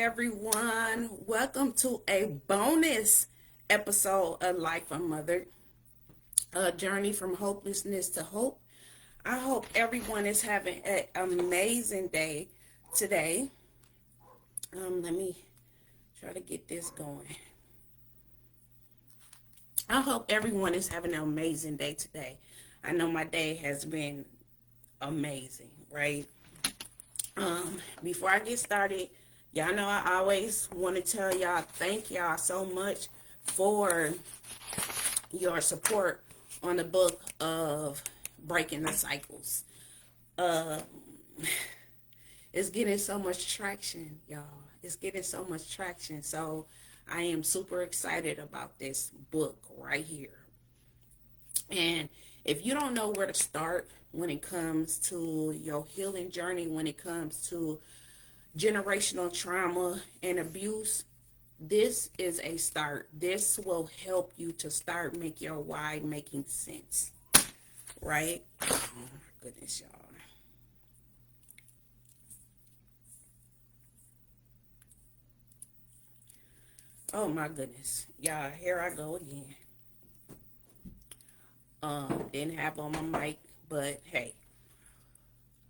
everyone. Welcome to a bonus episode of Life of UnMothered, a journey from hopelessness to hope. I hope everyone is having an amazing day today. Let me try to get this going. I hope everyone is having an amazing day today. I know my day has been amazing, right? Before I get started, y'all know I always want to tell y'all thank y'all so much for your support on the book of Breaking the Cycles. Uh, it's getting so much traction, y'all. It's getting so much traction. So I am super excited about this book right here. And if you don't know where to start when it comes to your healing journey, when it comes to generational trauma and abuse, this is a start. This will help you to start make your why making sense, right? Oh my goodness, y'all. Oh my goodness, y'all. Here I go again. Didn't have on my mic, but hey.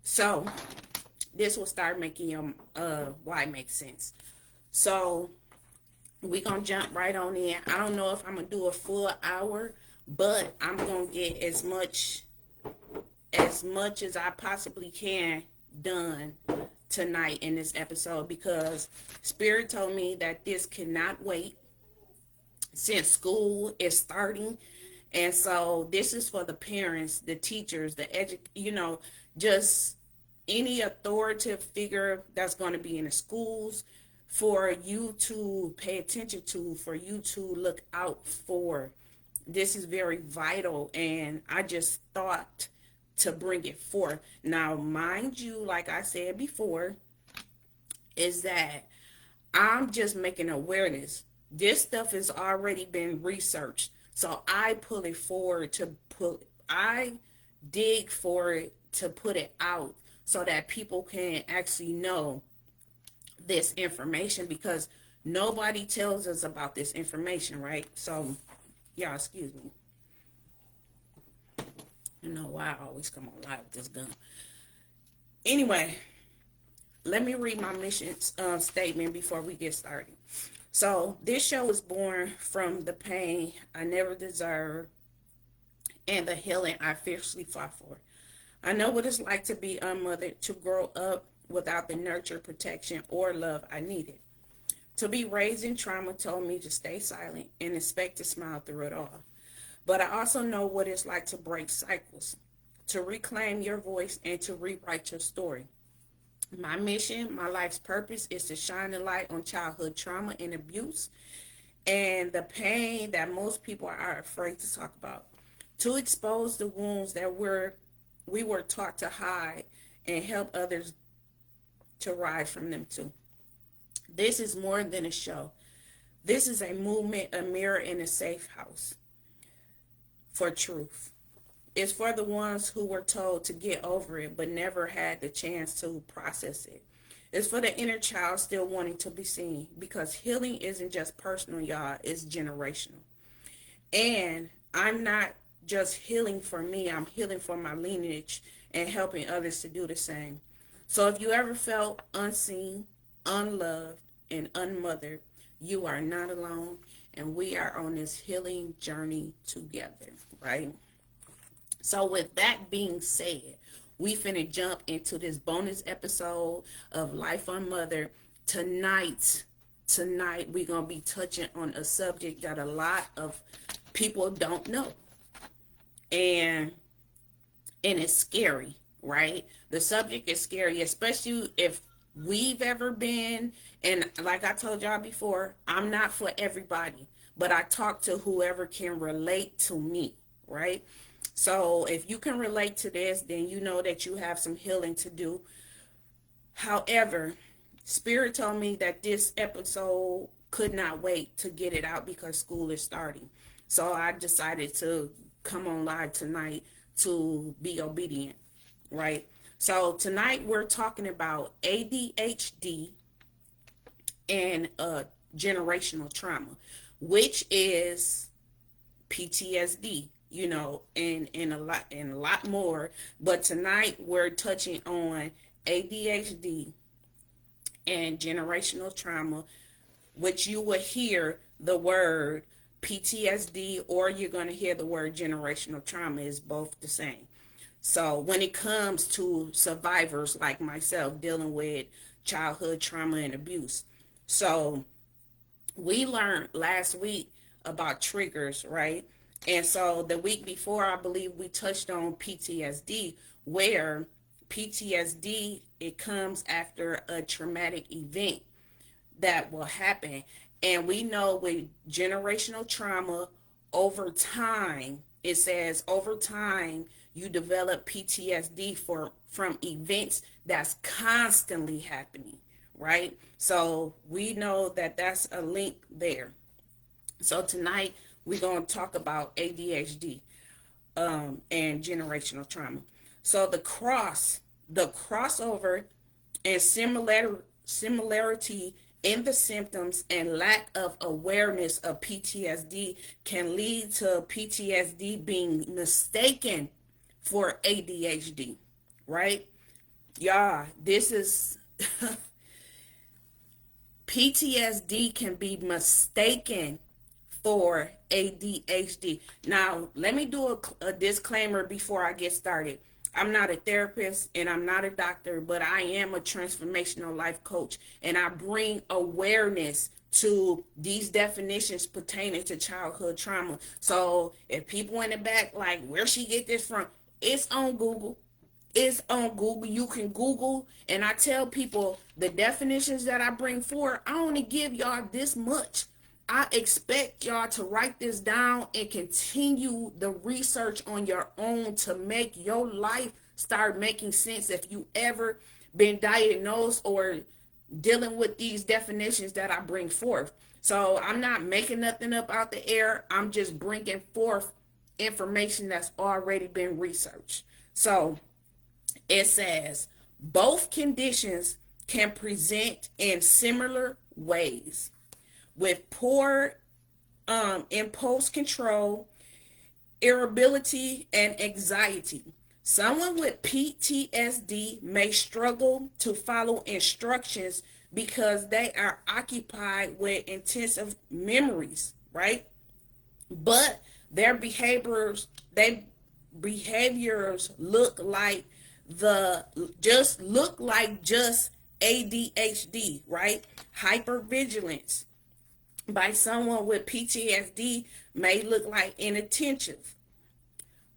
So this will start making your why make sense. So we gonna jump right on in. I don't know if I'm gonna do a full hour, but I'm gonna get as much as I possibly can done tonight in this episode because Spirit told me that this cannot wait since school is starting. And so this is for the parents, the teachers, just any authoritative figure that's going to be in the schools for you to pay attention to, for you to look out for. This is very vital, and I just thought to bring it forth. Now, mind you, like I said before, is that I'm just making awareness. This stuff has already been researched. So I pull it forward I dig for it to put it out so that people can actually know this information because nobody tells us about this information, right? So, y'all, excuse me. You know why I always come on live with this gun. Anyway, let me read my mission statement before we get started. So, this show is born from the pain I never deserved and the healing I fiercely fought for. I know what it's like to be unmothered, to grow up without the nurture, protection, or love I needed. To be raised in trauma told me to stay silent and expect to smile through it all. But I also know what it's like to break cycles, to reclaim your voice, and to rewrite your story. My mission, my life's purpose is to shine a light on childhood trauma and abuse and the pain that most people are afraid to talk about. To expose the wounds that we were taught to hide and help others to rise from them too. This is more than a show. This is a movement, a mirror, and a safe house for truth. It's for the ones who were told to get over it but never had the chance to process it. It's for the inner child still wanting to be seen because healing isn't just personal, y'all, it's generational. And I'm not just healing for me, I'm healing for my lineage and helping others to do the same. So if you ever felt unseen, unloved, and unmothered, you are not alone, and we are on this healing journey together, right? So with that being said, we finna jump into this bonus episode of Life UnMothered. Tonight we're gonna be touching on a subject that a lot of people don't know. And it's scary, right? The subject is scary, especially if we've ever been, and like I told y'all before, I'm not for everybody, but I talk to whoever can relate to me, right? So if you can relate to this, then you know that you have some healing to do. However, Spirit told me that this episode could not wait to get it out because school is starting. So I decided to come on live tonight to be obedient, right? So tonight we're talking about ADHD, and generational trauma, which is PTSD, and a lot more. But tonight we're touching on ADHD and generational trauma, which you will hear the word PTSD or you're going to hear the word generational trauma is both the same. So when it comes to survivors like myself dealing with childhood trauma and abuse. So we learned last week about triggers, right? And so the week before, I believe we touched on PTSD, where PTSD, it comes after a traumatic event that will happen. And we know with generational trauma, over time, it says over time, you develop PTSD from events that's constantly happening, right? So we know that that's a link there. So tonight we're going to talk about ADHD and generational trauma. So the crossover and similarity in the symptoms and lack of awareness of PTSD can lead to PTSD being mistaken for ADHD, right? Yeah, this is PTSD can be mistaken for ADHD. Now, let me do a disclaimer before I get started. I'm not a therapist and I'm not a doctor, but I am a transformational life coach, and I bring awareness to these definitions pertaining to childhood trauma. So if people in the back like, where she get this from, it's on Google. It's on Google. You can Google, and I tell people the definitions that I bring forward, I only give y'all this much. I expect y'all to write this down and continue the research on your own to make your life start making sense if you ever been diagnosed or dealing with these definitions that I bring forth. So I'm not making nothing up out the air. I'm just bringing forth information that's already been researched. So it says both conditions can present in similar ways with poor impulse control, irritability, and anxiety. Someone with PTSD may struggle to follow instructions because they are occupied with intensive memories, right? But their behaviors look like just ADHD, right? Hypervigilance by someone with PTSD may look like inattentive,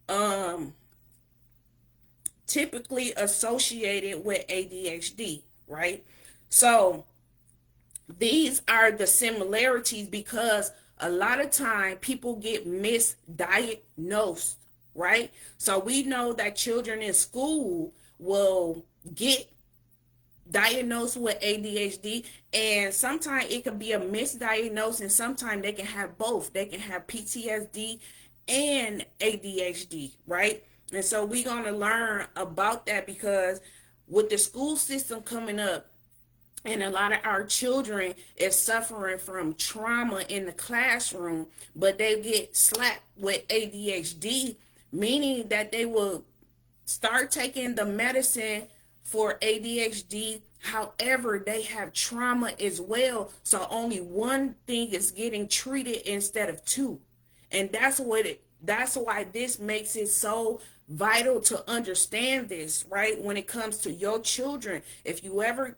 um, typically associated with ADHD, right? So these are the similarities because a lot of time people get misdiagnosed, right? So we know that children in school will get diagnosed with ADHD, and sometimes it can be a misdiagnosis, and sometimes they can have both. They can have PTSD and ADHD, right? And so we're going to learn about that because with the school system coming up, and a lot of our children is suffering from trauma in the classroom, but they get slapped with ADHD, meaning that they will start taking the medicine for ADHD. However, they have trauma as well. So only one thing is getting treated instead of two. And that's why this makes it so vital to understand this, right? When it comes to your children, if you ever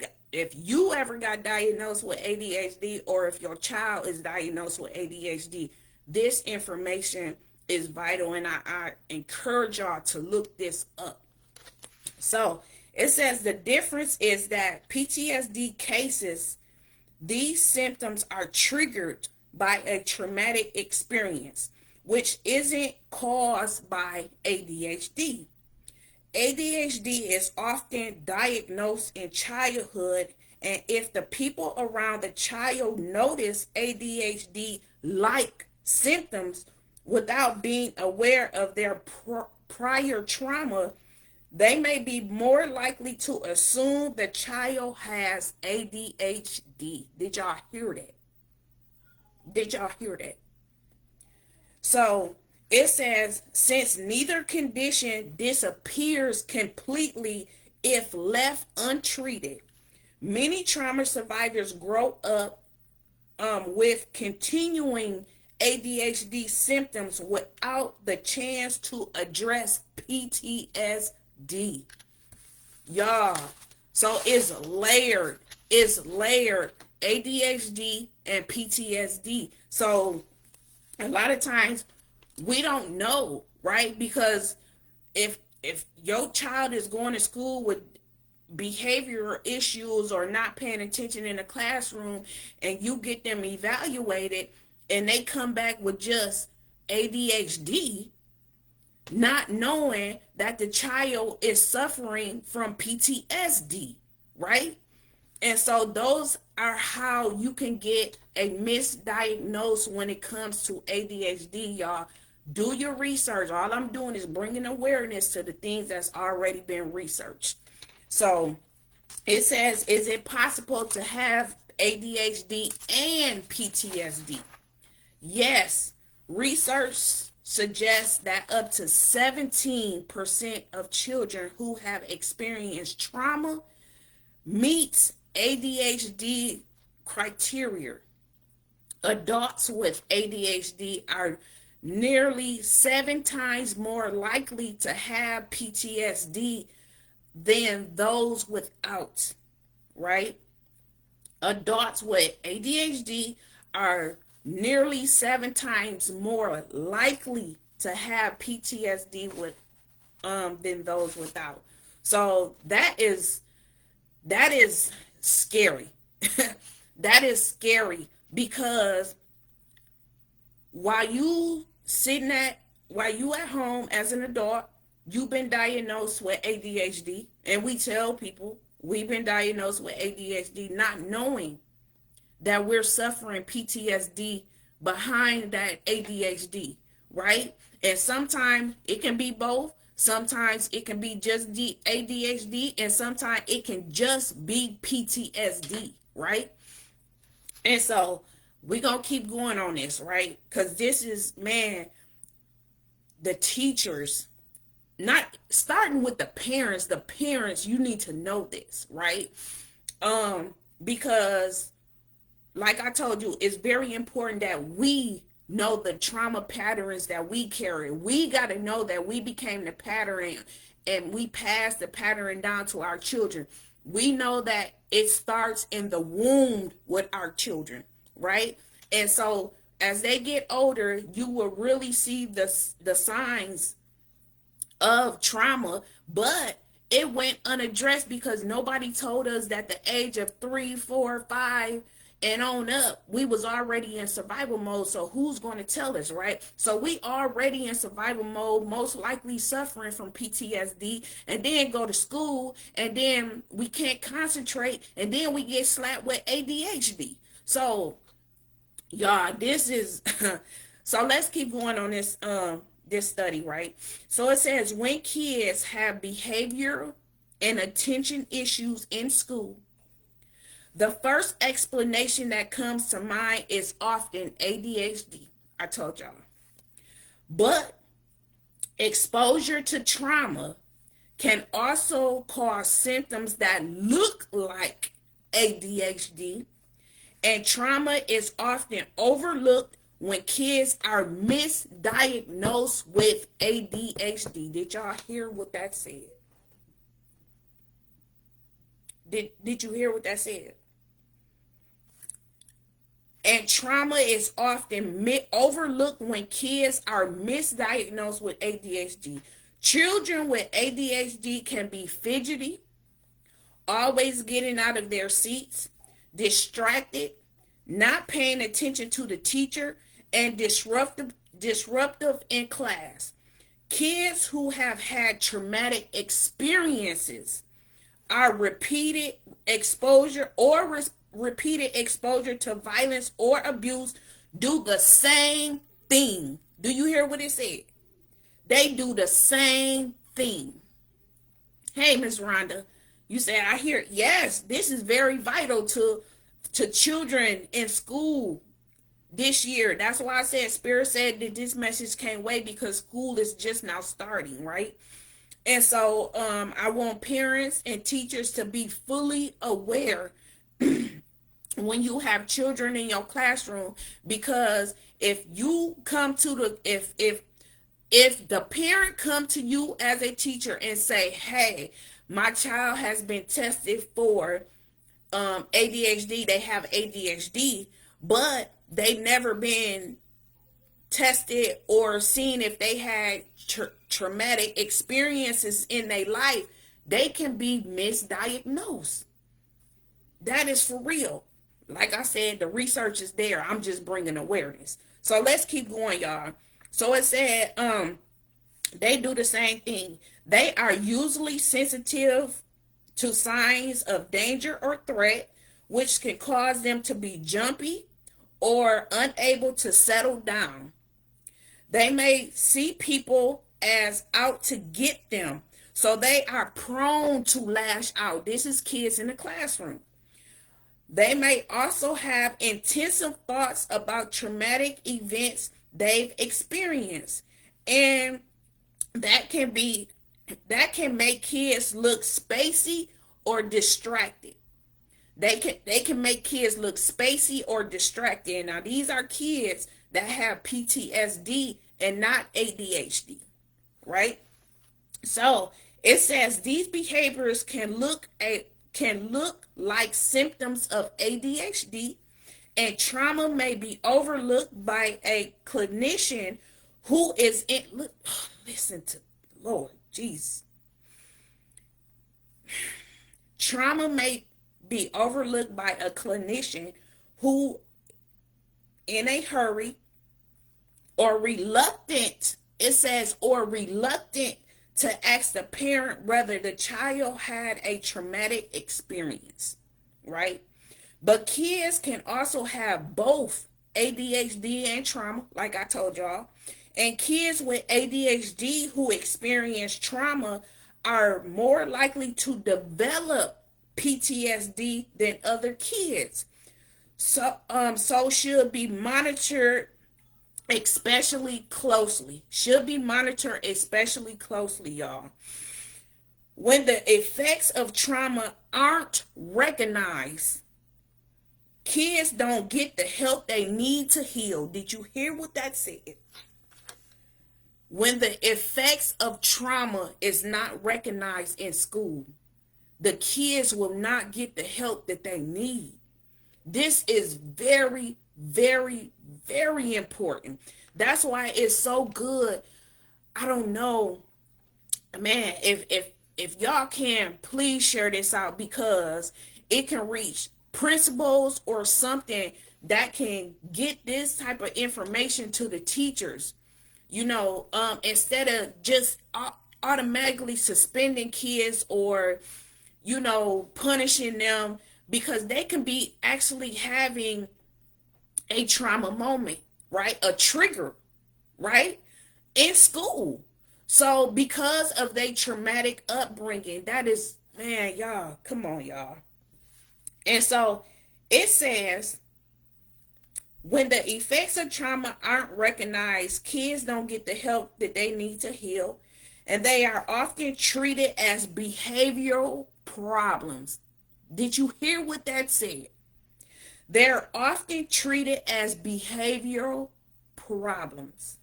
got diagnosed with ADHD, or if your child is diagnosed with ADHD, this information is vital, and I encourage y'all to look this up. So it says the difference is that PTSD cases, these symptoms are triggered by a traumatic experience, which isn't caused by ADHD. ADHD is often diagnosed in childhood, and if the people around the child notice ADHD like symptoms without being aware of their prior trauma, They may be more likely to assume the child has ADHD. Did y'all hear that? Did y'all hear that? So it says, since neither condition disappears completely if left untreated, many trauma survivors grow up with continuing ADHD symptoms without the chance to address PTSD. Y'all, so it's layered. It's layered. ADHD and PTSD. So a lot of times we don't know, right? Because if your child is going to school with behavioral issues or not paying attention in the classroom, and you get them evaluated and they come back with just ADHD, not knowing that the child is suffering from PTSD, right? And so those are how you can get a misdiagnosed when it comes to ADHD, y'all. Do your research. All I'm doing is bringing awareness to the things that's already been researched. So it says, is it possible to have ADHD and PTSD? Yes. Research suggests that up to 17% of children who have experienced trauma meets ADHD criteria. Adults with ADHD are nearly 7 times more likely to have PTSD than those without, right? Adults with ADHD are nearly 7 times more likely to have PTSD with than those without. So that is scary. That is scary because while you at home as an adult, you've been diagnosed with ADHD, and we tell people we've been diagnosed with ADHD, not knowing that we're suffering PTSD behind that ADHD, right? And sometimes it can be both. Sometimes it can be just the ADHD, and sometimes it can just be PTSD, right? And so we're going to keep going on this, right? Because this is, man, the teachers, not starting with the parents, you need to know this, right? Because like I told you, it's very important that we know the trauma patterns that we carry. We got to know that we became the pattern and we pass the pattern down to our children. We know that it starts in the womb with our children, right? And so as they get older, you will really see the signs of trauma, but it went unaddressed because nobody told us that the age of 3, 4, 5 and on up, we was already in survival mode. So who's going to tell us, right? So we already in survival mode, most likely suffering from PTSD, and then go to school, and then we can't concentrate, and then we get slapped with ADHD. So y'all, this is so let's keep going on this study, right? So it says when kids have behavior and attention issues in school, the first explanation that comes to mind is often ADHD. I told y'all. But exposure to trauma can also cause symptoms that look like ADHD, and trauma is often overlooked when kids are misdiagnosed with ADHD. Did y'all hear what that said? Did you hear what that said? And trauma is often overlooked when kids are misdiagnosed with ADHD. Children with ADHD can be fidgety, always getting out of their seats, distracted, not paying attention to the teacher, and disruptive in class. Kids who have had traumatic experiences are repeated exposure to violence or abuse do the same thing. Do you hear what it said? They do the same thing. Hey, Miss Rhonda, you said I hear. Yes, this is very vital to children in school this year. That's why I said Spirit said that this message can't wait because school is just now starting, right? And so I want parents and teachers to be fully aware when you have children in your classroom, because if you come to the if the parent come to you as a teacher and say, hey, my child has been tested for ADHD, they have ADHD, but they never been tested or seen if they had traumatic experiences in their life, they can be misdiagnosed. That is for real. Like I said, the research is there. I'm just bringing awareness. So let's keep going, y'all. So it said, they do the same thing. They are usually sensitive to signs of danger or threat, which can cause them to be jumpy or unable to settle down. They may see people as out to get them, so they are prone to lash out. This is kids in the classroom. They may also have intensive thoughts about traumatic events they've experienced. And that can be that can make kids look spacey or distracted. They can make kids look spacey or distracted. Now these are kids that have PTSD and not ADHD, right? So it says these behaviors can look like symptoms of ADHD, and trauma may be overlooked by a clinician who is in. Look, listen to Lord, jeez. Trauma may be overlooked by a clinician who, in a hurry or reluctant, it says, or reluctant to ask the parent whether the child had a traumatic experience, right? But kids can also have both ADHD and trauma, like I told y'all. And kids with ADHD who experience trauma are more likely to develop PTSD than other kids. So should be monitored especially closely. Should be monitored especially closely, y'all. When the effects of trauma aren't recognized, kids don't get the help they need to heal. Did you hear what that said? When the effects of trauma is not recognized in school, the kids will not get the help that they need. This is very, very, very important. That's why it's so good. I don't know, man, if y'all can please share this out, because it can reach principals or something that can get this type of information to the teachers. Instead of just automatically suspending kids or punishing them, because they can be actually having a trauma moment, right? A trigger, right? In school. So because of their traumatic upbringing, that is, man, y'all, come on, y'all. And so it says, when the effects of trauma aren't recognized, kids don't get the help that they need to heal, and they are often treated as behavioral problems. Did you hear what that said? They're often treated as behavioral problems.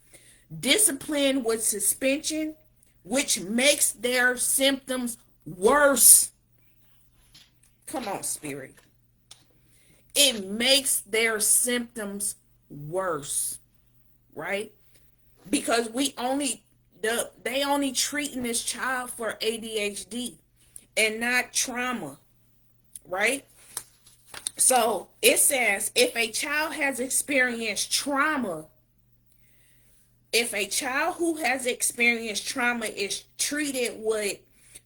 Discipline with suspension, which makes their symptoms worse. Come on, Spirit. It makes their symptoms worse, right? Because they only treating this child for ADHD and not trauma, right? So it says, if a child has experienced trauma, if a child who has experienced trauma is treated with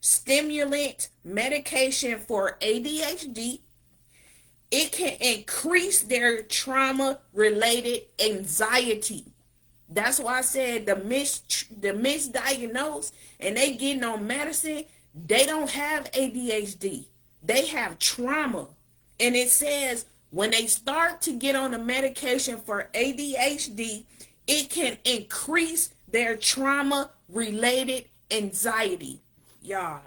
stimulant medication for ADHD, it can increase their trauma-related anxiety. That's why I said the misdiagnosed and they getting on medicine, They don't have ADHD. They have trauma. And it says when they start to get on the medication for ADHD, it can increase their trauma related anxiety. Y'all.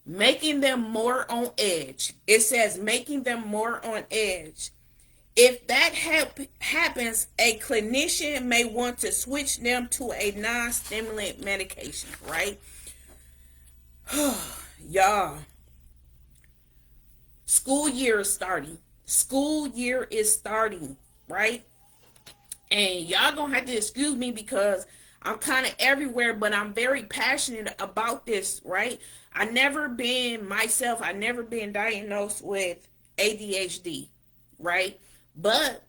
Making them more on edge. It says making them more on edge. If that happens, a clinician may want to switch them to a non-stimulant medication, right? Y'all, school year is starting. School year is starting, right? And y'all gonna have to excuse me because I'm kind of everywhere, but I'm very passionate about this, right? I never been diagnosed with ADHD, right? But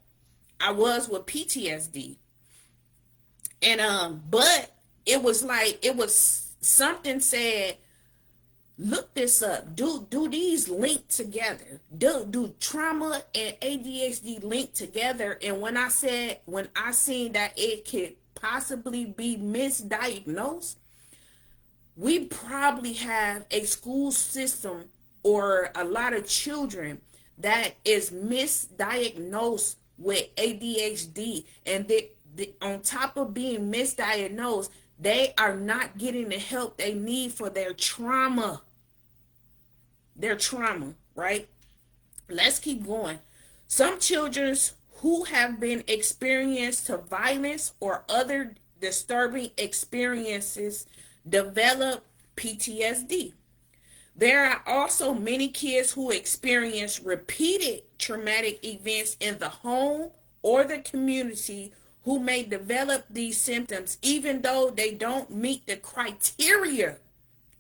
I was with PTSD. And but it was something said, look this up. Do these link together? Do trauma and ADHD link together? And when I seen that it could possibly be misdiagnosed, we probably have a school system or a lot of children that is misdiagnosed with ADHD, and on top of being misdiagnosed, they are not getting the help they need for their trauma. Right? Let's keep going. Some children who have been experienced to violence or other disturbing experiences develop PTSD. There are also many kids who experience repeated traumatic events in the home or the community who may develop these symptoms even though they don't meet the criteria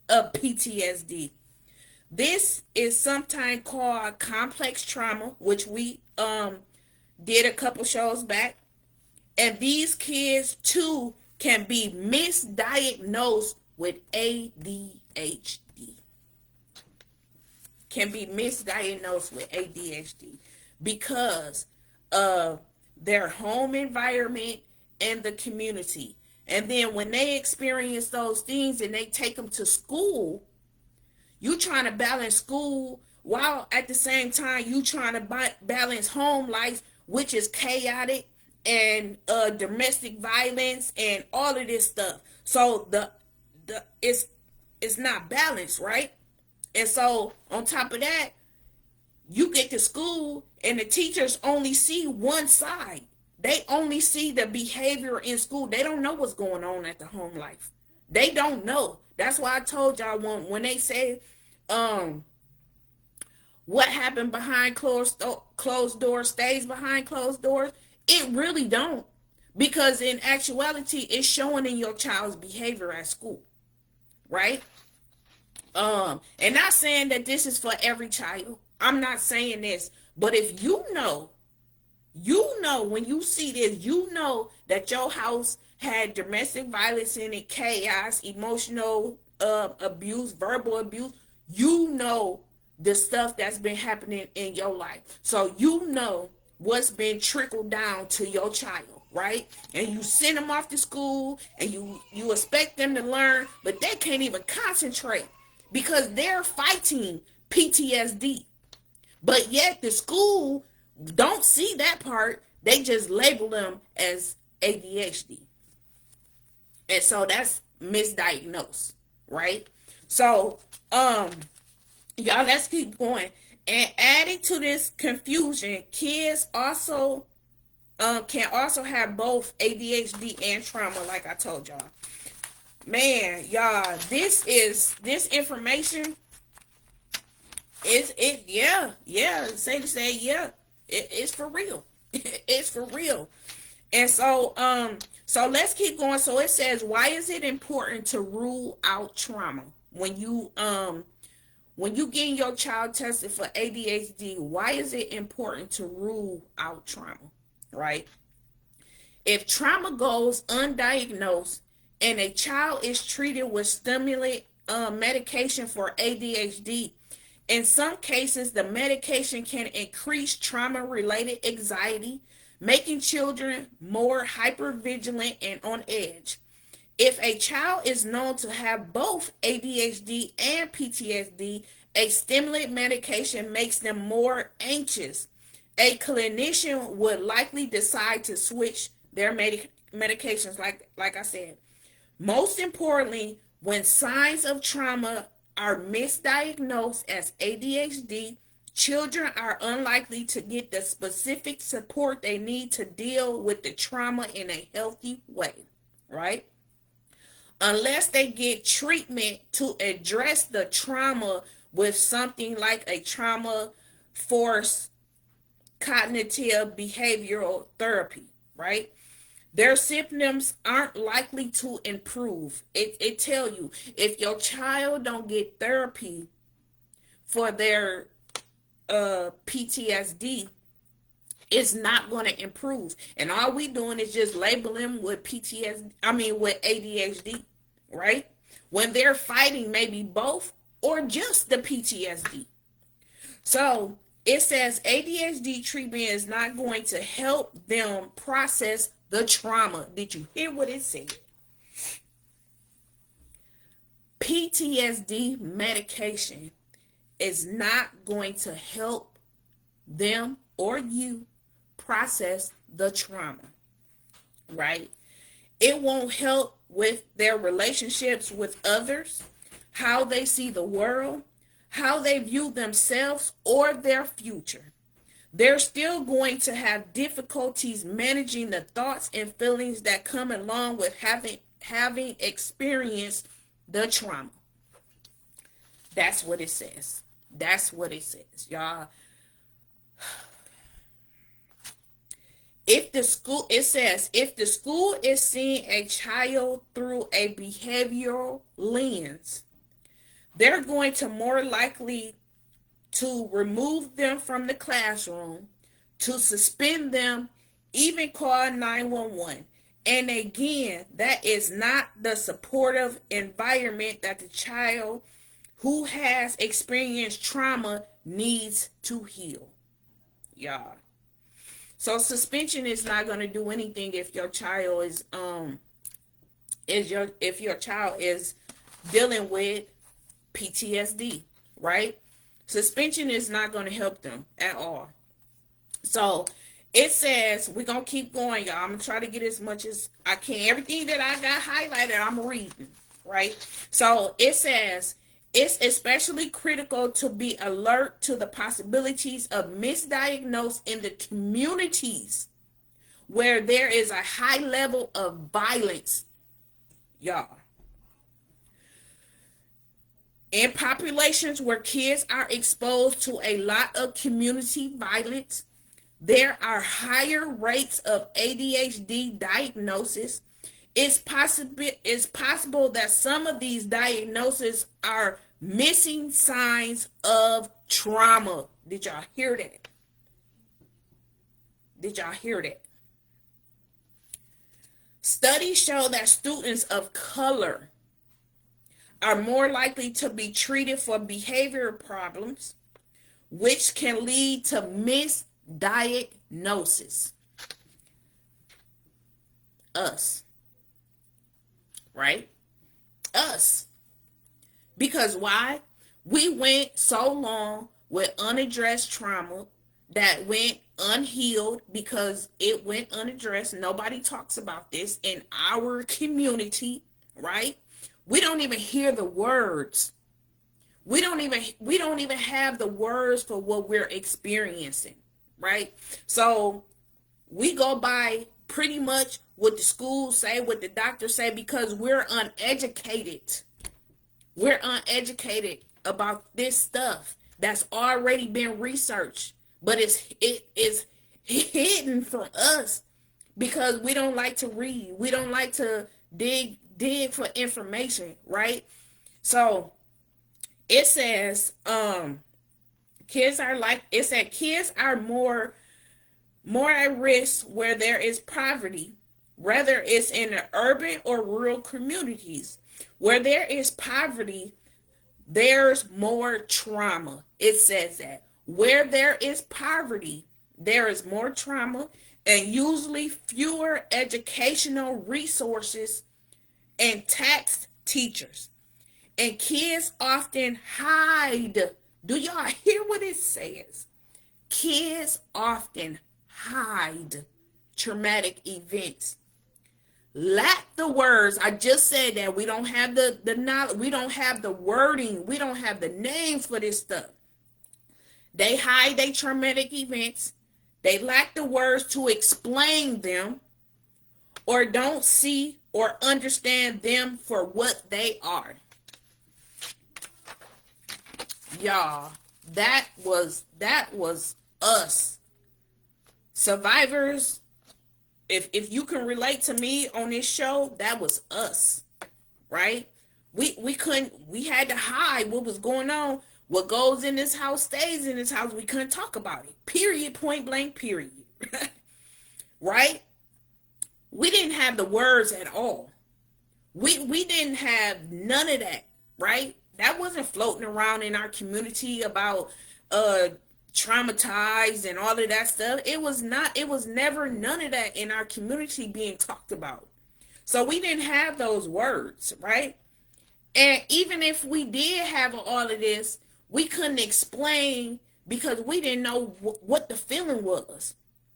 of PTSD. This is sometimes called complex trauma, which we did a couple shows back. And these kids too can be misdiagnosed with ADHD. Because of their home environment and the community. And then when they experience those things and they take them to school, you trying to balance school while at the same time you trying to balance home life, which is chaotic, and domestic violence and all of this stuff. So it's not balanced, right? And so on top of that, you get to school and the teachers only see one side. They only see the behavior in school. They don't know what's going on at the home life. They don't know. That's why I told y'all when they say what happened behind closed doors stays behind closed doors, it really don't. Because in actuality, it's showing in your child's behavior at school, right? And not saying that this is for every child. I'm not saying this, but if you know when you see this, you know that your house had domestic violence in it, chaos, emotional abuse, verbal abuse. You know the stuff that's been happening in your life. So you know what's been trickled down to your child, right? And you send them off to school and you expect them to learn, but they can't even concentrate because they're fighting PTSD. But yet the school don't see that part. They just label them as ADHD. And so that's misdiagnosed, right? So, y'all, let's keep going. And adding to this confusion, kids also can also have both ADHD and trauma, like I told y'all. Man, y'all, this information is it it's for real. It's for real. And so let's keep going. So it says, why is it important to rule out trauma when you getting your child tested for ADHD? Why is it important to rule out trauma, right? If trauma goes undiagnosed and a child is treated with stimulant medication for ADHD, in some cases, the medication can increase trauma-related anxiety, making children more hypervigilant and on edge. If a child is known to have both ADHD and PTSD, a stimulant medication makes them more anxious. A clinician would likely decide to switch their medications, like I said. Most importantly, when signs of trauma are misdiagnosed as ADHD, children are unlikely to get the specific support they need to deal with the trauma in a healthy way, right? Unless they get treatment to address the trauma with something like a trauma force cognitive behavioral therapy, right? Their symptoms aren't likely to improve. It tell you, if your child don't get therapy for their PTSD, it's not going to improve. And all we doing is just labeling with PTSD, with ADHD, right? When they're fighting maybe both or just the PTSD. So it says ADHD treatment is not going to help them process the trauma. Did you hear what it said? PTSD medication is not going to help them or you process the trauma, right? It won't help with their relationships with others, how they see the world, how they view themselves or their future. They're still going to have difficulties managing the thoughts and feelings that come along with having experienced the trauma. That's what it says. That's what it says, y'all. If the school is seeing a child through a behavioral lens, they're going to more likely to remove them from the classroom, to suspend them, even call 911. And again, that is not the supportive environment that the child who has experienced trauma needs to heal, y'all. So suspension is not going to do anything if your child if your child is dealing with PTSD, right? Suspension is not going to help them at all. So it says, we're going to keep going, y'all. I'm going to try to get as much as I can. Everything that I got highlighted, I'm reading, right? So it says, it's especially critical to be alert to the possibilities of misdiagnosed in the communities where there is a high level of violence, y'all. In populations where kids are exposed to a lot of community violence, there are higher rates of ADHD diagnosis. It's possible that some of these diagnoses are missing signs of trauma. Did y'all hear that? Did y'all hear that? Studies show that students of color are more likely to be treated for behavioral problems, which can lead to misdiagnosis. Us. Right? Us. Because why? We went so long with unaddressed trauma that went unhealed because it went unaddressed. Nobody talks about this in our community, right? We don't even hear the words. We don't even have the words for what we're experiencing, right? So we go by pretty much what the schools say, what the doctors say, because we're uneducated. We're uneducated about this stuff that's already been researched, but it is hidden from us because we don't like to read. We don't like to dig for information, right? So it says kids are more at risk where there is poverty, whether it's in the urban or rural communities. Where there is poverty, there's more trauma. It says that. Where there is poverty, there is more trauma and usually fewer educational resources and tax teachers. And kids often hide. Do y'all hear what it says? Kids often hide traumatic events. Lack the words. I just said that we don't have the knowledge, we don't have the wording, we don't have the names for this stuff. They hide their traumatic events. They lack the words to explain them, or don't see or understand them for what they are. Y'all, that was us. Survivors, if you can relate to me on this show, that was us, right? We had to hide what was going on. What goes in this house stays in this house. We couldn't talk about it. Period. Point blank. Period. Right? We didn't have the words at all. We didn't have none of that. Right? That wasn't floating around in our community about traumatized and all of that stuff. It was never none of that in our community being talked about. So we didn't have those words, right? And even if we did have all of this, we couldn't explain because we didn't know what the feeling was.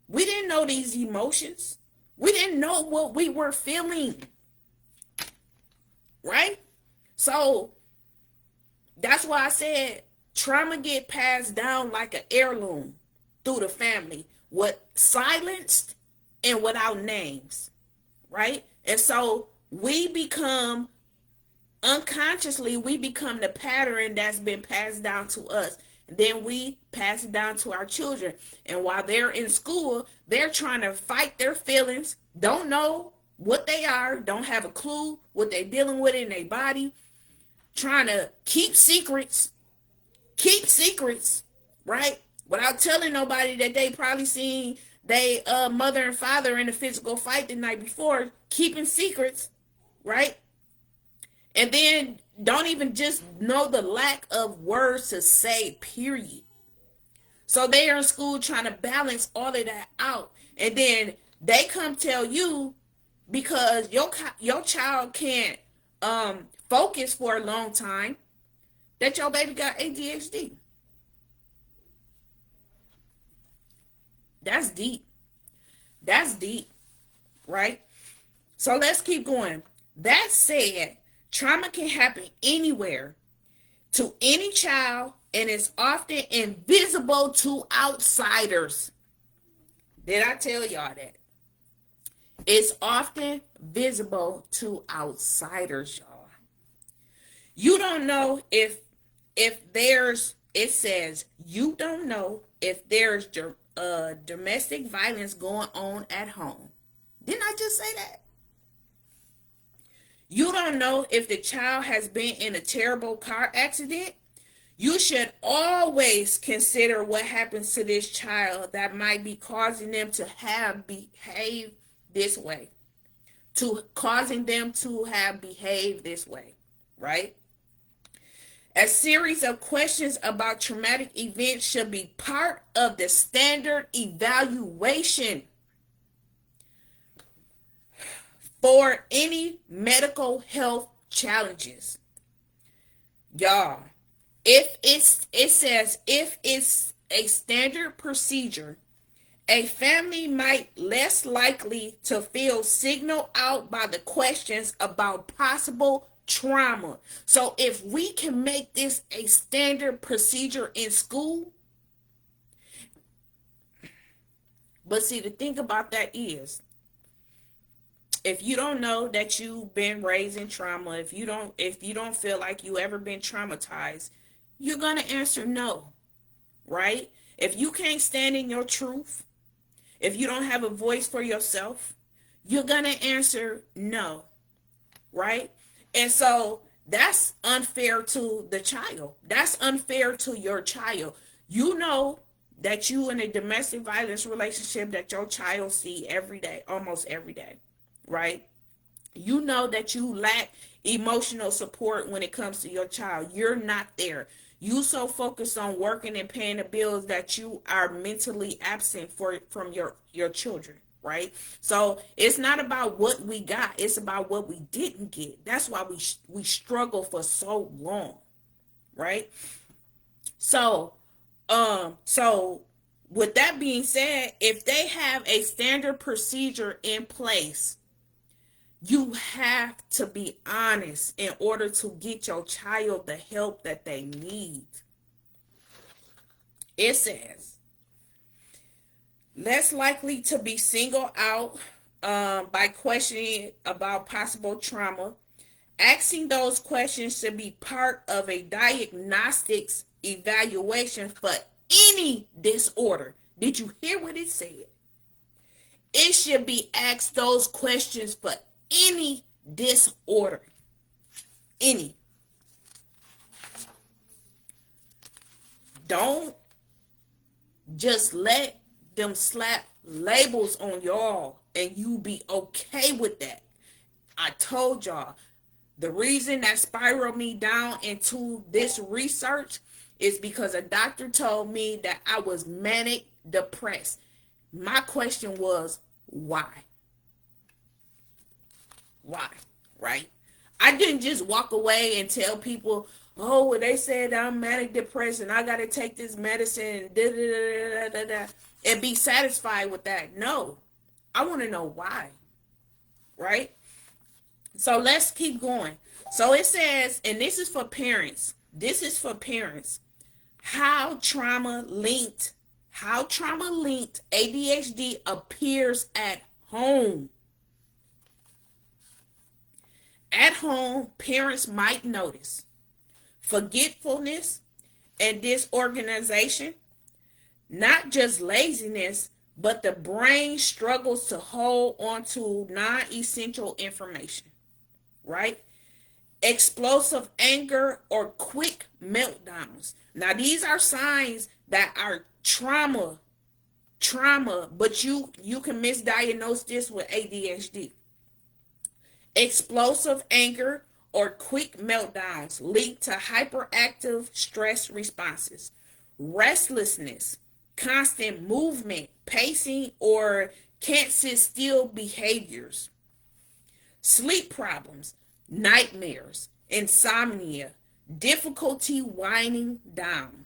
We didn't know these emotions. We didn't know what we were feeling. Right? So that's why I said trauma get passed down like an heirloom through the family, with silenced and without names. Right? And so we become unconsciously, we become the pattern that's been passed down to us. Then we pass it down to our children. And while they're in school, they're trying to fight their feelings, don't know what they are, don't have a clue what they're dealing with in their body, trying to keep secrets, right? Without telling nobody that they probably seen they mother and father in a physical fight the night before, keeping secrets, right? And then don't even just know the lack of words to say, period. So they are in school trying to balance all of that out. And then they come tell you, because your child can't focus for a long time, that your baby got ADHD. That's deep. That's deep, right? So let's keep going. That said, trauma can happen anywhere to any child and is often invisible to outsiders. Did I tell y'all that? It's often visible to outsiders, y'all. You don't know if there's, it says, you don't know if there's domestic violence going on at home. Didn't I just say that? You don't know if the child has been in a terrible car accident. You should always consider what happens to this child that might be causing them to have behaved this way. Right? A series of questions about traumatic events should be part of the standard evaluation for any medical health challenges. Y'all, it says if it's a standard procedure, a family might less likely to feel signaled out by the questions about possible trauma. So if we can make this a standard procedure in school, but see, the thing about that is, if you don't know that you've been raised in trauma, if you don't feel like you ever been traumatized, you're going to answer no, right? If you can't stand in your truth, if you don't have a voice for yourself, you're going to answer no, right? And so that's unfair to the child. That's unfair to your child. You know that you in a domestic violence relationship that your child see every day, almost every day, right? You know that you lack emotional support when it comes to your child. You're not there. You so focused on working and paying the bills that you are mentally absent from your children, right? So it's not about what we got, it's about what we didn't get. That's why we struggle for so long, right? So so with that being said, if they have a standard procedure in place, you have to be honest in order to get your child the help that they need. It says, less likely to be singled out by questioning about possible trauma. Asking those questions should be part of a diagnostics evaluation for any disorder. Did you hear what it said? It should be asked those questions for any disorder. Any. Don't just let them slap labels on y'all and you be okay with that. I told y'all, the reason that spiraled me down into this research is because a doctor told me that I was manic depressed. My question was, why? Why? Right? I didn't just walk away and tell people, oh, well, they said I'm manic depressed and I got to take this medicine and be satisfied with that. No, I want to know why. Right? So let's keep going. So it says, and this is for parents. This is for parents. How trauma linked ADHD appears at home. At home, parents might notice forgetfulness and disorganization, not just laziness, but the brain struggles to hold on to non-essential information, right? Explosive anger or quick meltdowns. Now, these are signs that are trauma, but you can misdiagnose this with ADHD. Explosive anger or quick meltdowns linked to hyperactive stress responses. Restlessness, constant movement, pacing, or can't sit still behaviors. Sleep problems, nightmares, insomnia, difficulty winding down.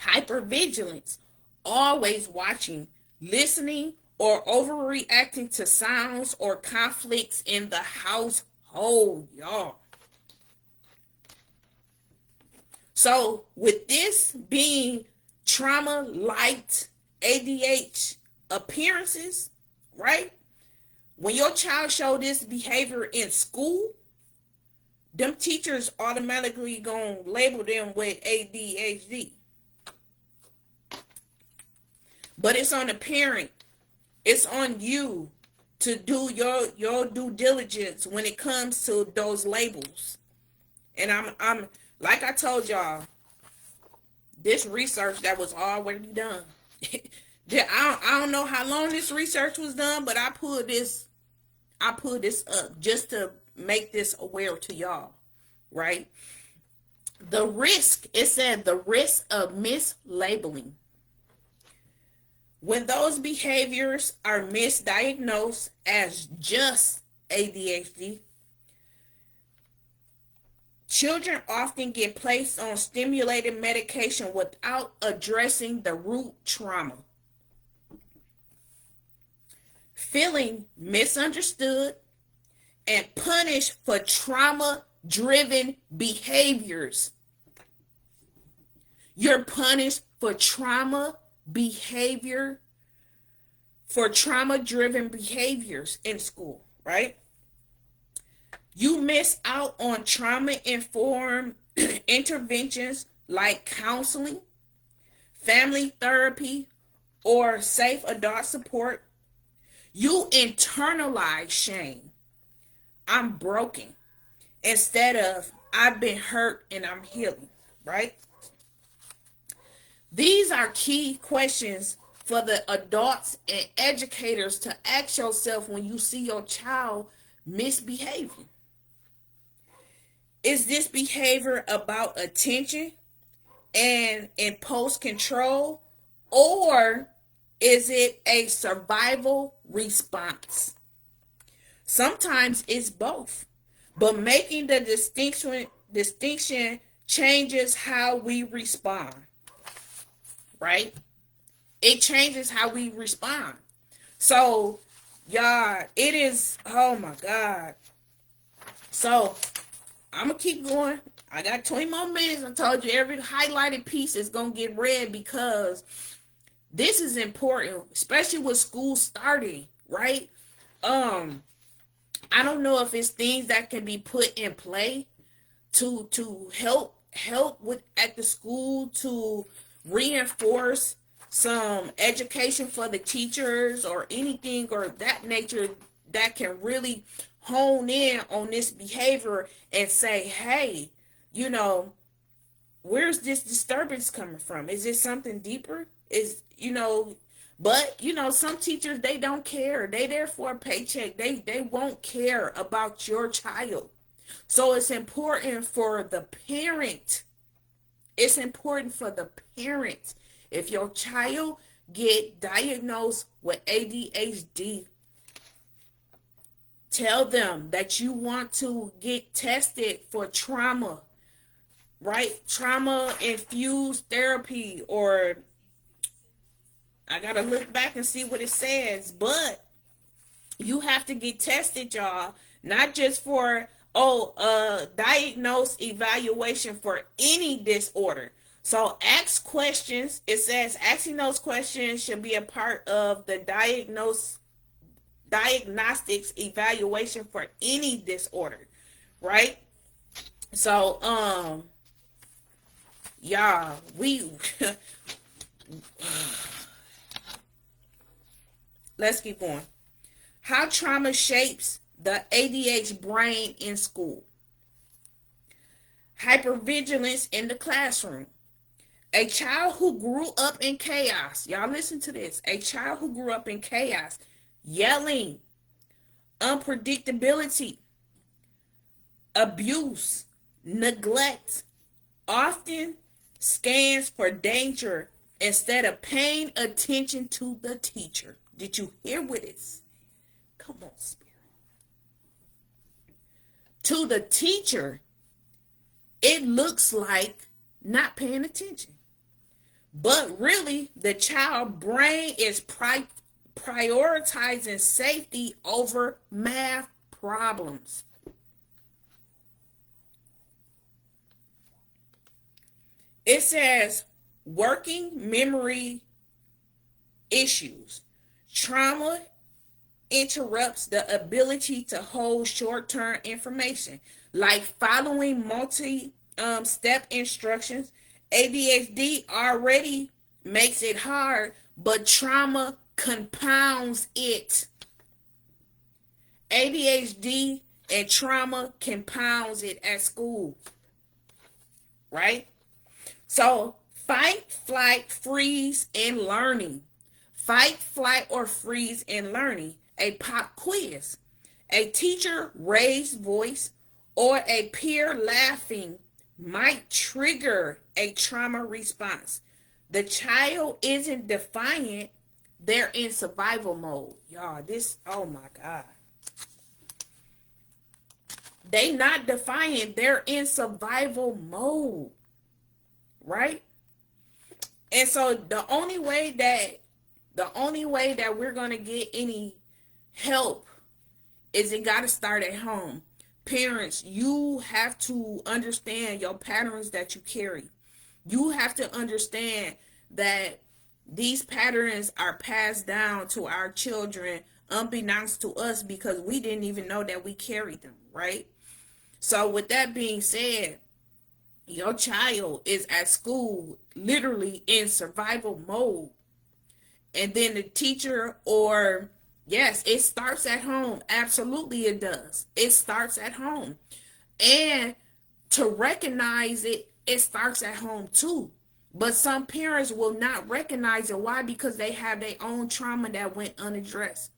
Hypervigilance, always watching, listening, or overreacting to sounds or conflicts in the household, y'all. So with this being trauma-like ADHD appearances, right? When your child show this behavior in school, them teachers automatically gonna label them with ADHD. But it's on the parent. It's on you to do your due diligence when it comes to those labels. And I'm like I told y'all, this research that was already done. I don't know how long this research was done, but I pulled this up just to make this aware to y'all, right? The risk, it said the risk of mislabeling. When those behaviors are misdiagnosed as just ADHD, children often get placed on stimulated medication without addressing the root trauma. Feeling misunderstood and punished for trauma-driven behaviors. You're punished for trauma-driven behaviors in school, right? You miss out on trauma-informed interventions like counseling, family therapy, or safe adult support. You internalize shame. I'm broken, instead of I've been hurt and I'm healing, right? These are key questions for the adults and educators to ask yourself when you see your child misbehaving. Is this behavior about attention and impulse control, or Is it a survival response? Sometimes it's both. But making the distinction changes how we respond, right? It changes how we respond. So, y'all, it is, oh my God. So, I'm going to keep going. I got 20 more minutes. I told you every highlighted piece is going to get read because this is important, especially with school starting, right? I don't know if it's things that can be put in play to help with at the school to reinforce some education for the teachers or anything or that nature that can really hone in on this behavior and say, hey, you know, where's this disturbance coming from? Is it something deeper? But some teachers, they don't care. They there for a paycheck. They won't care about your child. So it's important for the parent. It's important for the parent. If your child get diagnosed with ADHD, tell them that you want to get tested for trauma, right? Trauma infused therapy, or I gotta look back and see what it says, but you have to get tested, y'all. Not just for diagnose evaluation for any disorder. So ask questions. It says asking those questions should be a part of the diagnostics evaluation for any disorder, right? So y'all, we let's keep going. How trauma shapes the ADHD brain in school. Hypervigilance in the classroom. A child who grew up in chaos. Y'all listen to this. A child who grew up in chaos, yelling, unpredictability, abuse, neglect, often scans for danger instead of paying attention to the teacher. Did you hear what it is? Come on, Spirit. To the teacher, it looks like not paying attention. But really, the child brain is prioritizing safety over math problems. It says working memory issues. Trauma interrupts the ability to hold short-term information, like following multi-step instructions. ADHD already makes it hard, but trauma compounds it. ADHD and trauma compounds it at school, right? So fight, flight, freeze, and learning. Fight, flight, or freeze in learning. A pop quiz, a teacher raised voice, or a peer laughing might trigger a trauma response. The child isn't defiant, they're in survival mode. Y'all, oh my God. They not defiant, they're in survival mode. Right? And so the only way that we're going to get any help is it got to start at home. Parents, you have to understand your patterns that you carry. You have to understand that these patterns are passed down to our children unbeknownst to us because we didn't even know that we carried them, right? So with that being said, your child is at school literally in survival mode. And then the teacher, or yes, it starts at home. Absolutely it does. It starts at home. And to recognize it, it starts at home too. But some parents will not recognize it. Why? Because they have their own trauma that went unaddressed.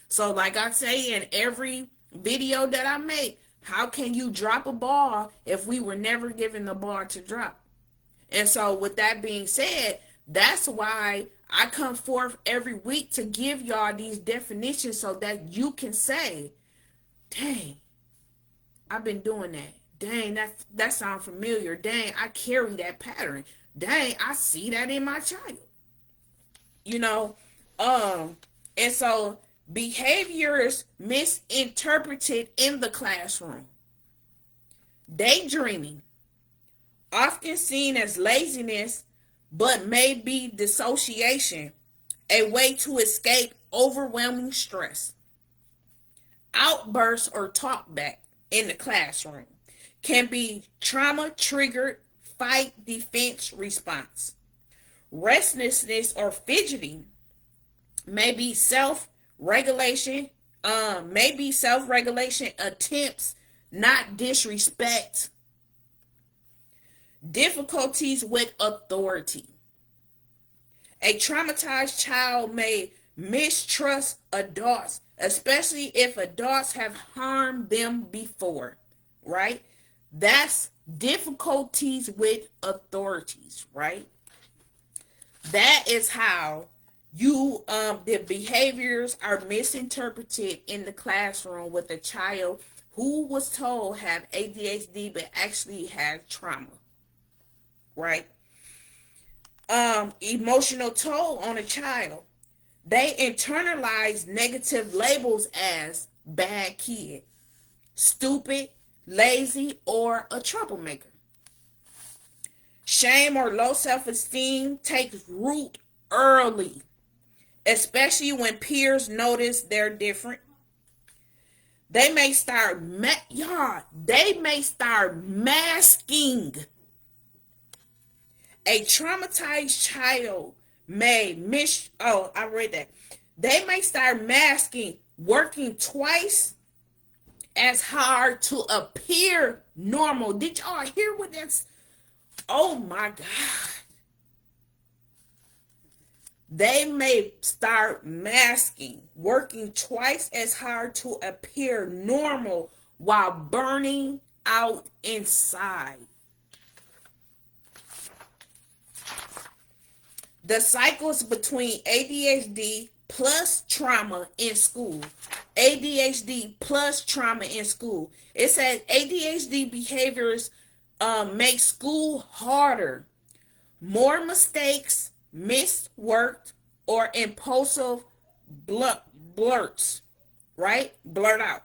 So like I say in every video that I make, how can you drop a ball if we were never given the ball to drop? And so with that being said, that's why I come forth every week to give y'all these definitions so that you can say, dang, I've been doing that. Dang, that sounds familiar. Dang, I carry that pattern. Dang, I see that in my child. You know, and so behaviors misinterpreted in the classroom. Daydreaming, often seen as laziness, but may be dissociation, a way to escape overwhelming stress. Outbursts or talkback in the classroom can be trauma triggered fight defense response. Restlessness or fidgeting may be self-regulation, attempts, not disrespect. Difficulties with authority. A traumatized child may mistrust adults, especially if adults have harmed them before, right? That's difficulties with authorities, right? That is how the behaviors are misinterpreted in the classroom with a child who was told have ADHD but actually had trauma, right? Emotional toll on a child. They internalize negative labels as bad kid, stupid, lazy, or a troublemaker. Shame or low self-esteem takes root early, especially when peers notice they're different. They may start masking. A traumatized child may They may start masking, working twice as hard to appear normal. Did y'all hear what that's? Oh my God. They may start masking, working twice as hard to appear normal while burning out inside. The cycles between ADHD plus trauma in school. ADHD plus trauma in school. It says ADHD behaviors make school harder. More mistakes, missed work, or impulsive blurts, right? Blurt out.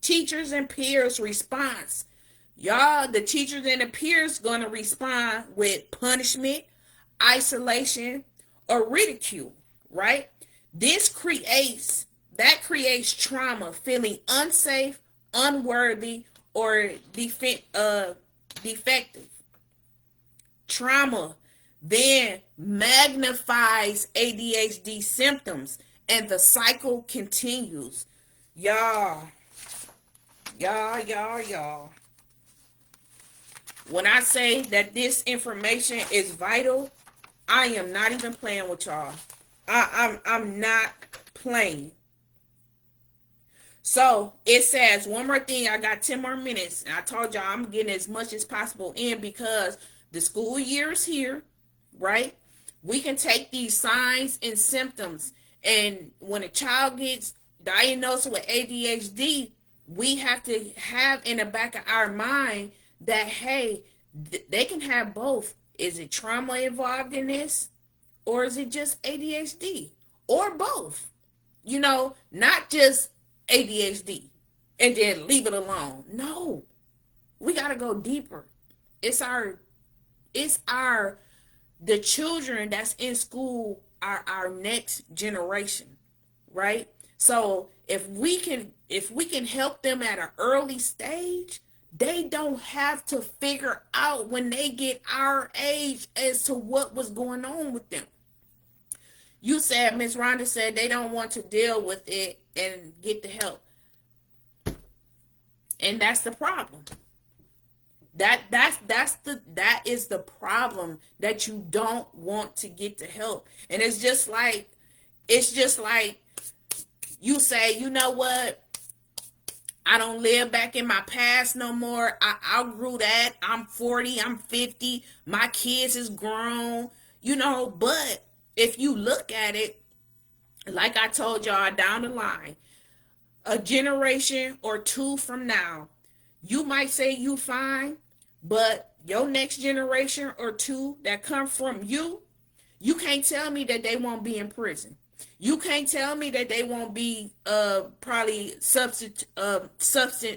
Teachers and peers response. The teachers and the peers going to respond with punishment, isolation, or ridicule, right? That creates trauma, feeling unsafe, unworthy, or defective. Trauma then magnifies ADHD symptoms, and the cycle continues. Y'all. When I say that this information is vital, I am not even playing with y'all. I'm not playing. So it says one more thing. I got 10 more minutes. And I told y'all I'm getting as much as possible in because the school year is here, right? We can take these signs and symptoms. And when a child gets diagnosed with ADHD, we have to have in the back of our mind that, hey, they can have both. Is it trauma involved in this? Or is it just ADHD? Or both? Not just ADHD and then leave it alone. No. We got to go deeper. The children that's in school are our next generation, right? So if we can help them at an early stage, they don't have to figure out when they get our age as to what was going on with them. You said, Miss Rhonda said they don't want to deal with it and get the help. And that's the problem. That is the problem, that you don't want to get the help. And it's just like you say, you know what? I don't live back in my past no more. I outgrew that. I'm 40, I'm 50. My kids is grown, but if you look at it, like I told y'all down the line, a generation or two from now, you might say you fine, but your next generation or two that come from you, you can't tell me that they won't be in prison. You can't tell me that they won't be probably substance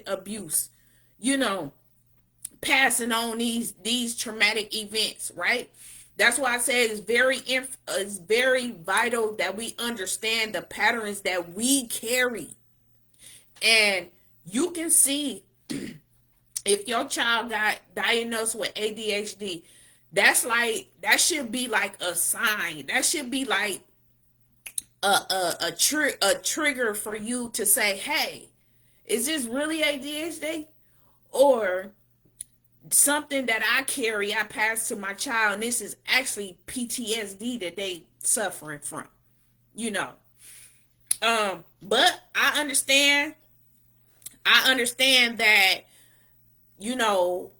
abuse, you know, passing on these traumatic events, right? That's why I say it's very vital that we understand the patterns that we carry. And you can see if your child got diagnosed with ADHD, that should be like a sign. That should be like a trigger for you to say, "Hey, is this really ADHD or something that I carry, I pass to my child, and this is actually PTSD that they suffering from?" You know. But I understand that, you know,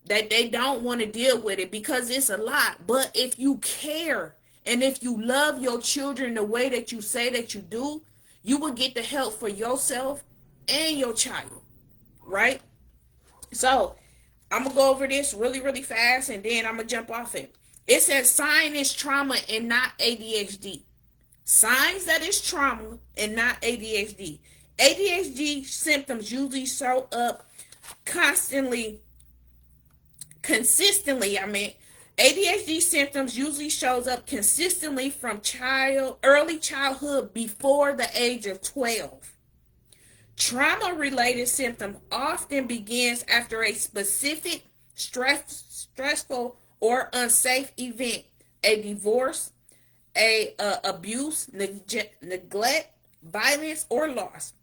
that they don't want to deal with it because it's a lot. But if you care and if you love your children the way that you say that you do, you will get the help for yourself and your child, right? So I'm gonna go over this really, really fast, and then I'm gonna jump off it. It says sign is trauma and not ADHD. Signs that it's trauma and not ADHD. ADHD symptoms usually show up consistently. ADHD symptoms usually shows up consistently from early childhood before the age of 12. Trauma-related symptom often begins after a specific stressful or unsafe event, a divorce, a abuse, neglect, violence, or loss.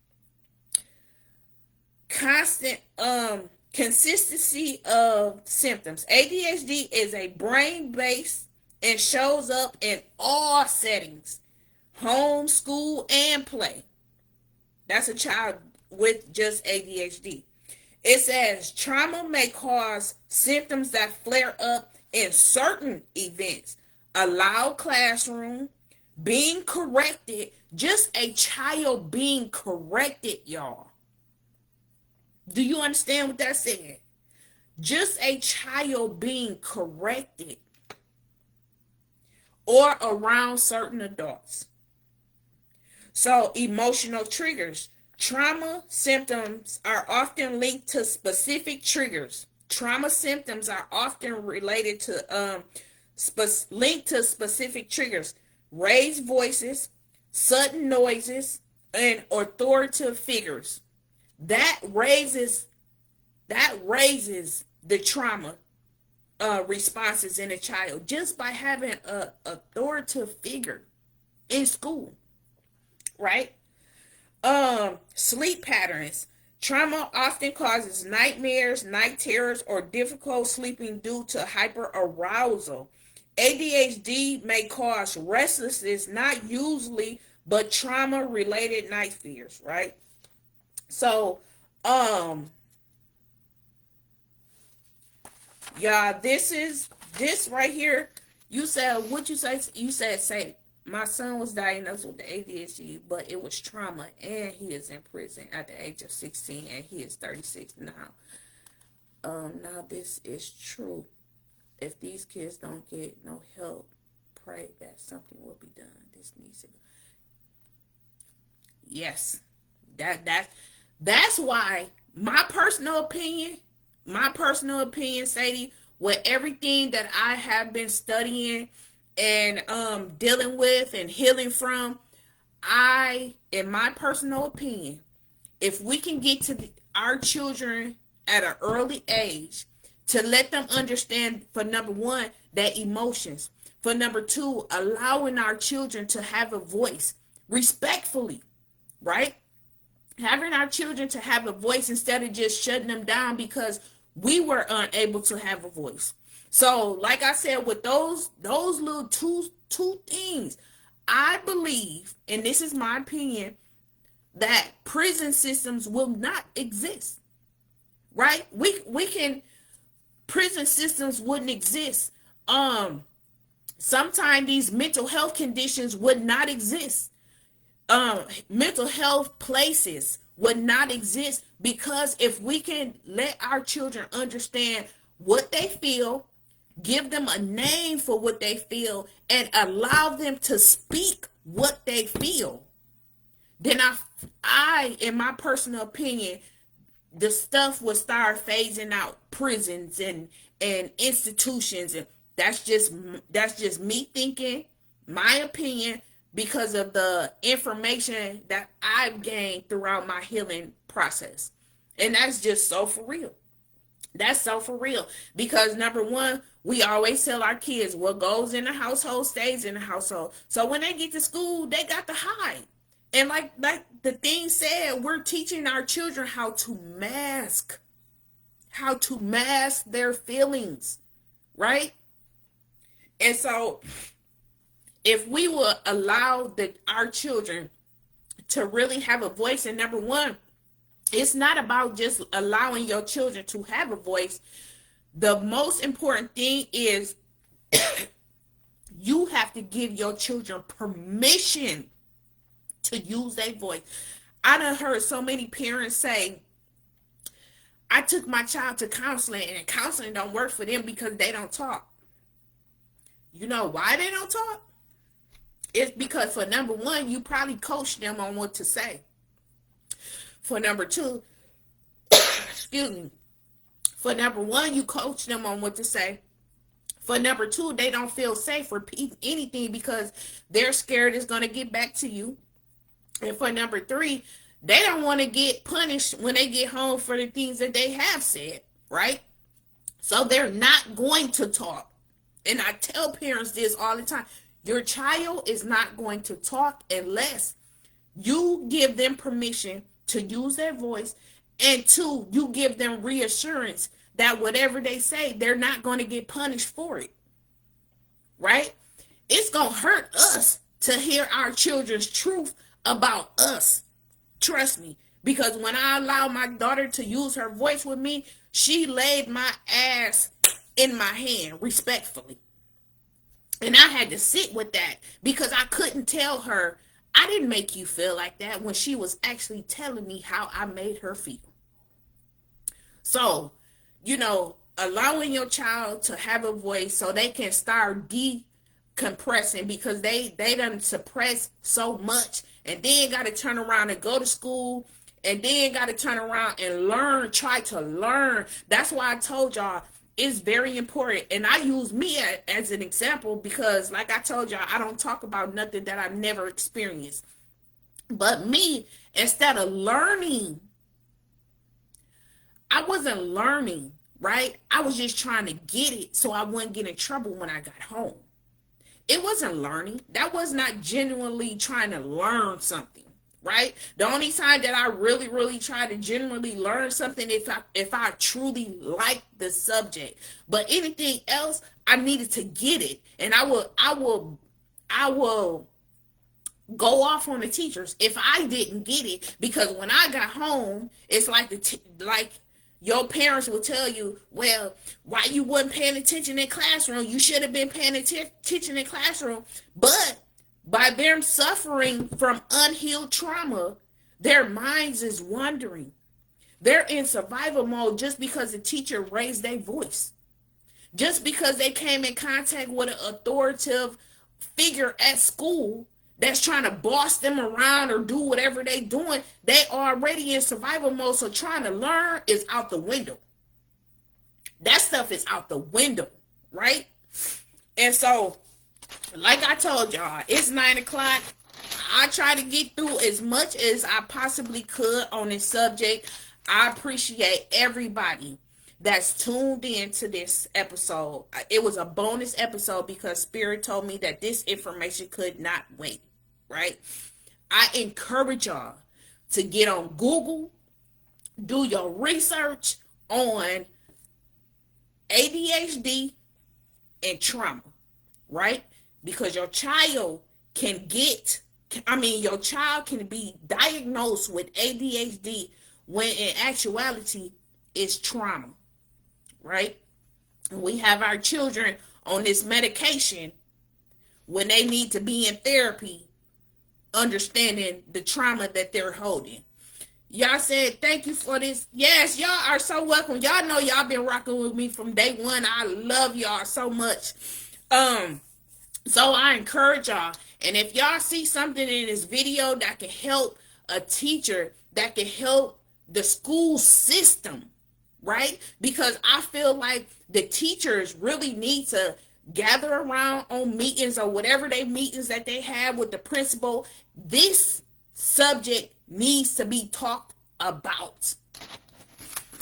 Consistency of symptoms. ADHD is a brain-based and shows up in all settings, home, school, and play. That's a child with just ADHD. It says trauma may cause symptoms that flare up in certain events. A loud classroom, being corrected, just a child being corrected, y'all. Do you understand what that said? Just a child being corrected or around certain adults. So, emotional triggers. Trauma symptoms are often linked to specific triggers. Trauma symptoms are often related to linked to specific triggers. Raised voices, sudden noises, and authoritative figures. That raises the trauma responses in a child just by having a authoritative figure in school, right? Sleep patterns. Trauma often causes nightmares, night terrors, or difficult sleeping due to hyperarousal. ADHD may cause restlessness, not usually, but trauma-related night fears, right? So, yeah, this right here. You said what you say? You said say my son was diagnosed with the ADHD, but it was trauma, and he is in prison at the age of 16, and he is 36 now. Now this is true. If these kids don't get no help, pray that something will be done. This needs to. Yes, that's why my personal opinion, Sadie, with everything that I have been studying and dealing with and healing from, in my personal opinion, if we can get to our children at an early age to let them understand, for number one, their emotions, for number two, allowing our children to have a voice respectfully, right? Having our children to have a voice instead of just shutting them down because we were unable to have a voice. So, like I said, with those little two things, I believe, and this is my opinion, that prison systems will not exist. Right? We can prison systems wouldn't exist Sometimes these mental health conditions would not exist. Mental health places would not exist, because if we can let our children understand what they feel, give them a name for what they feel, and allow them to speak what they feel, then in my personal opinion, the stuff will start phasing out. Prisons and institutions, and that's just me thinking, my opinion, because of the information that I've gained throughout my healing process. And that's just so for real. That's so for real. Because number one, we always tell our kids what goes in the household stays in the household. So when they get to school, they got to hide. And like the thing said, we're teaching our children how to mask their feelings, right? And so if we will allow our children to really have a voice, and number one, it's not about just allowing your children to have a voice. The most important thing is you have to give your children permission to use their voice. I done heard so many parents say, I took my child to counseling and counseling don't work for them because they don't talk. You know why they don't talk? It's because, for number one, you probably coach them on what to say. For number two, excuse me. For number one, you coach them on what to say. For number two, they don't feel safe repeating anything because they're scared it's going to get back to you. And for number three, they don't want to get punished when they get home for the things that they have said, right? So they're not going to talk. And I tell parents this all the time. Your child is not going to talk unless you give them permission to use their voice, and two, you give them reassurance that whatever they say, they're not going to get punished for it, right? It's going to hurt us to hear our children's truth about us. Trust me, because when I allowed my daughter to use her voice with me, she laid my ass in my hand respectfully. And I had to sit with that because I couldn't tell her, I didn't make you feel like that, when she was actually telling me how I made her feel. So, allowing your child to have a voice so they can start decompressing, because they done suppress so much, and then got to turn around and go to school, and then got to turn around and try to learn. That's why I told y'all, it's very important. And I use me as an example because, like I told y'all, I don't talk about nothing that I've never experienced. But me, instead of learning, I wasn't learning, right? I was just trying to get it so I wouldn't get in trouble when I got home. It wasn't learning. That was not genuinely trying to learn something, right? The only time that I really, really try to genuinely learn something if I truly like the subject. But anything else, I needed to get it, and I will go off on the teachers if I didn't get it, because when I got home, it's like like your parents will tell you, well, why you wasn't paying attention in classroom? You should have been paying attention in classroom. But by them suffering from unhealed trauma, their minds is wandering. They're in survival mode just because the teacher raised their voice. Just because they came in contact with an authoritative figure at school that's trying to boss them around or do whatever they doing, they already in survival mode. So trying to learn is out the window. That stuff is out the window, right? And so, like I told y'all, it's 9 o'clock. I try to get through as much as I possibly could on this subject. I appreciate everybody that's tuned in to this episode. It was a bonus episode because Spirit told me that this information could not wait, right? I encourage y'all to get on Google, do your research on ADHD and trauma, right? Because your child can be diagnosed with ADHD when in actuality it's trauma, right? And we have our children on this medication when they need to be in therapy, understanding the trauma that they're holding. Y'all said thank you for this. Yes, y'all are so welcome. Y'all know y'all been rocking with me from day one. I love y'all so much. Um, so I encourage y'all. And if y'all see something in this video that can help a teacher, that can help the school system, right? Because I feel like the teachers really need to gather around on meetings or whatever they meetings that they have with the principal. This subject needs to be talked about,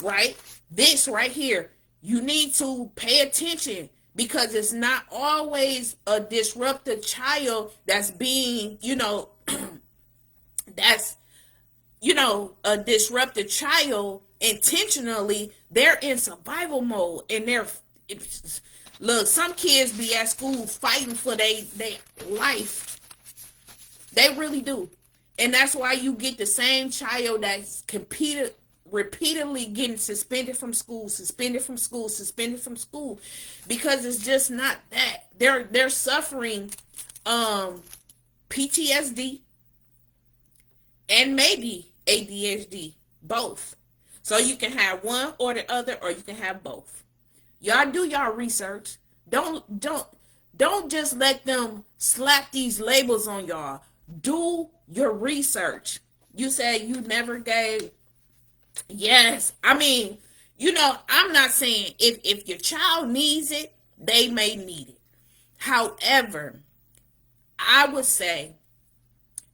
right? This right here, you need to pay attention because it's not always a disruptive child that's being, that's, a disruptive child intentionally. They're in survival mode and look, some kids be at school fighting for their life. They really do. And that's why you get the same child that's repeatedly getting suspended from school, because it's just not that. They're suffering PTSD and maybe ADHD, both. So you can have one or the other, or you can have both. Y'all do y'all research. Don't just let them slap these labels on y'all. Do your research. You said you never gave. Yes. I mean, I'm not saying if your child needs it, they may need it. However, I would say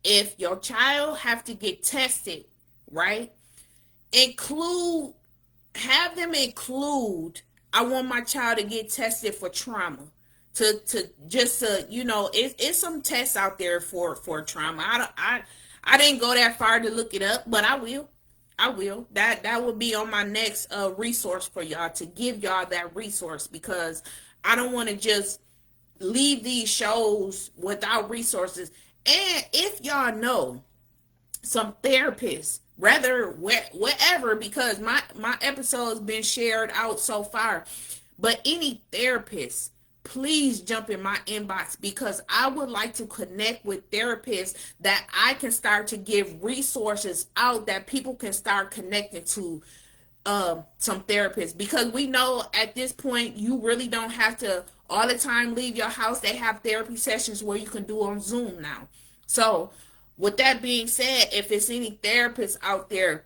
if your child have to get tested, right? Have them include, I want my child to get tested for trauma. It's some tests out there for trauma. I didn't go that far to look it up, but I will. That will be on my next resource for y'all, to give y'all that resource, because I don't want to just leave these shows without resources. And if y'all know some therapists, rather wherever, because my episode has been shared out so far, but any therapist, please jump in my inbox, because I would like to connect with therapists that I can start to give resources out that people can start connecting to some therapists, because we know at this point you really don't have to all the time leave your house. They have therapy sessions where you can do on Zoom now. So with that being said, if it's any therapists out there,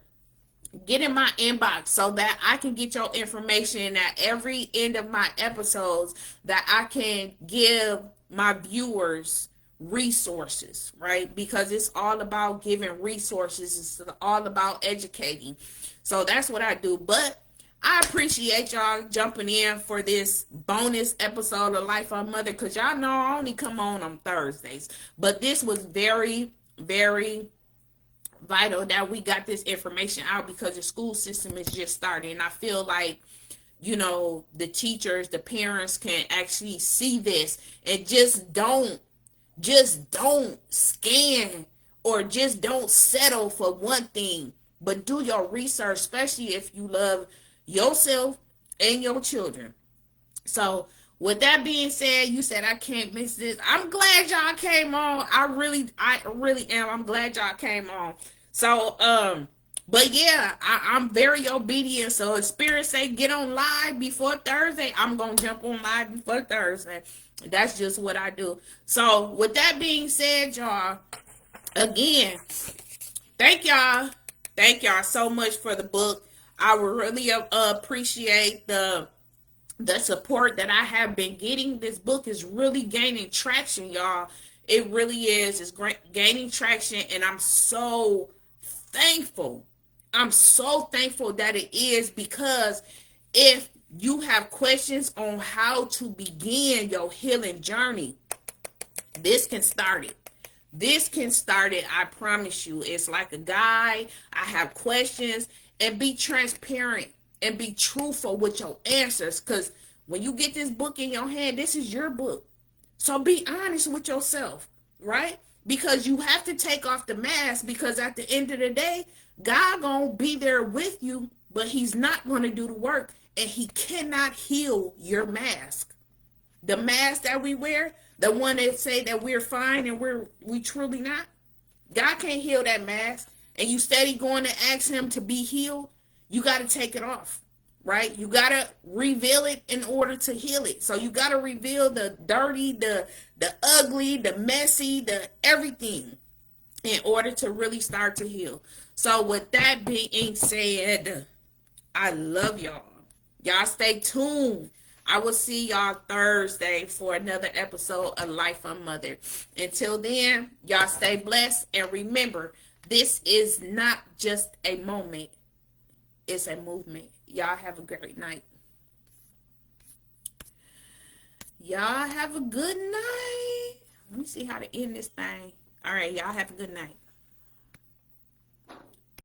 get in my inbox so that I can get your information at every end of my episodes, that I can give my viewers resources, right? Because it's all about giving resources. It's all about educating. So that's what I do. But I appreciate y'all jumping in for this bonus episode of Life of UnMothered, because y'all know I only come on Thursdays. But this was very, very vital that we got this information out, because the school system is just starting. And I feel like, the teachers, the parents can actually see this and just don't scan, or just don't settle for one thing, but do your research, especially if you love yourself and your children. So with that being said, you said I can't miss this. I'm glad y'all came on. I really am. I'm glad y'all came on. So, but yeah, I'm very obedient. So if Spirit say get on live before Thursday, I'm going to jump on live before Thursday. That's just what I do. So with that being said, y'all, again, thank y'all. Thank y'all so much for the book. I would really appreciate the support that I have been getting. This book is really gaining traction, y'all. It really is. It's gaining traction, and I'm so thankful. I'm so thankful that it is, because if you have questions on how to begin your healing journey, this can start it. This can start it. I promise you. It's like a guide. I have questions, and be transparent and be truthful with your answers, because when you get this book in your hand, this is your book. So be honest with yourself, right? Because you have to take off the mask, because at the end of the day, God gonna be there with you, but he's not gonna do the work, and he cannot heal your mask. The mask that we wear, The one that say that we're fine and we truly not. God can't heal that mask. And you steady going to ask him to be healed, you got to take it off, right? You got to reveal it in order to heal it. So you got to reveal the dirty, the ugly, the messy, the everything in order to really start to heal. So with that being said, I love y'all. Y'all stay tuned. I will see y'all Thursday for another episode of Life UnMothered. Until then, y'all stay blessed. And remember, this is not just a moment. It's a movement. Y'all have a great night. Y'all have a good night. Let me see how to end this thing. All right, y'all have a good night.